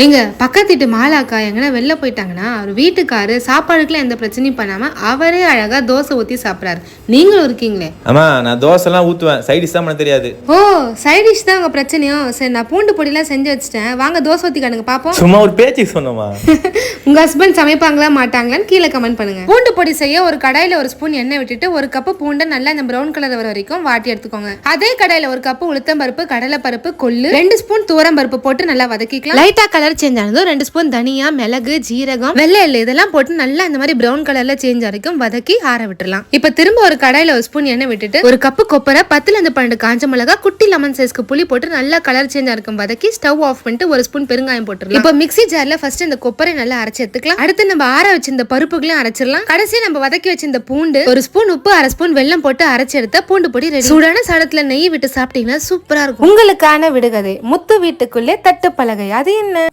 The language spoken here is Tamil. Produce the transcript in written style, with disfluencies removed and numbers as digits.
எங்க பக்கத்து வீட்டு மாலாக்கா எங்கன்னா வெளில போயிட்டாங்கன்னா அவர் வீட்டுக்காரு சாப்பாடுக்குலாம் எந்த பிரச்சனையும் பண்ணாம அவரே அழகா தோசை ஊத்தி சாப்பிடாரு. நீங்களும் இருக்கீங்களே. ஆமா, நான் தோசை எல்லாம் ஊத்துவேன், சைடிஷ் தான் பண்ண தெரியாது. ஓ, சைடிஷ் தான் உங்க பிரச்சனையோ? சரி, நான் பூண்டு பொடி எல்லாம் செஞ்சு வச்சுட்டேன், வாங்க தோசை ஊத்தி காணுங்க பாப்போம். சும்மா ஒரு பேச்சுக்கு சொன்னோமா? உங்க ஹஸ்பண்ட் சமைப்பாங்களா மாட்டாங்களான்னு கீழே கமெண்ட் பண்ணுங்க. பூண்டு பொடி செய்ய ஒரு கடாயில ஒரு ஸ்பூன் எண்ணெய் விட்டுட்டு ஒரு கப்பு பூண்டை நல்லா இந்த பிரவுன் கலர் வர வரைக்கும் வாட்டி எடுத்துக்கோங்க. அதே கடாயில ஒரு கப்பு உளுத்தம் பருப்பு, கடலை பருப்பு, கொள்ளு, 2 ஸ்பூன் தூரம் பருப்பு போட்டு நல்லா வதக்கிக்கலாம். லைட்டா கலர் சேஞ்ச் ஆனதும் 2 ஸ்பூன் தனியா, மிளகு, ஜீரகம், வெள்ளை எள்ளு இதெல்லாம் போட்டு நல்லா இந்த மாதிரி பிரவுன் கலர்ல சேஞ்ச் வரைக்கும் வதக்கி ஆற விட்டுறலாம். இப்ப திரும்ப ஒரு கடாயில ஒரு ஸ்பூன் எண்ணெய் விட்டுட்டு ஒரு கப்பு கொப்பரை, 10-12 காஞ்ச மிளகா, குட்டி லெமன் சைஸ்க்கு புளி போட்டு நல்லா கலர் சேஞ்ச் இருக்கும் வதக்கி ஸ்டவ் ஆஃப் பண்ணிட்டு ஒரு ஸ்பூன் பெருங்காயம் போட்டுறலாம். இப்ப மிக்ஸி ஜார்ல ஃபர்ஸ்ட் இந்த கொப்பரை நல்லா அரைச்சு எடுத்துக்கலாம். அடுத்து நம்ம ஆற வச்சிருந்த பருப்புகளையும் அரைச்சிடலாம். கடைசியா நம்ம வதக்கி வச்சிருந்த பூண்டு, ஒரு ஸ்பூன் உப்பு, 1/2 ஸ்பூன் வெல்லம் போட்டு அரைச்சு எடுத்த பூண்டு பொடி ரெடி. சூடான சாதத்துல நெய் விட்டு சாப்பிட்டீங்கன்னா சூப்பரா இருக்கும். உங்களுக்கான விடுகதை, முத்து வீட்டுக்குள்ளே தட்டு பலகை. அது என்ன?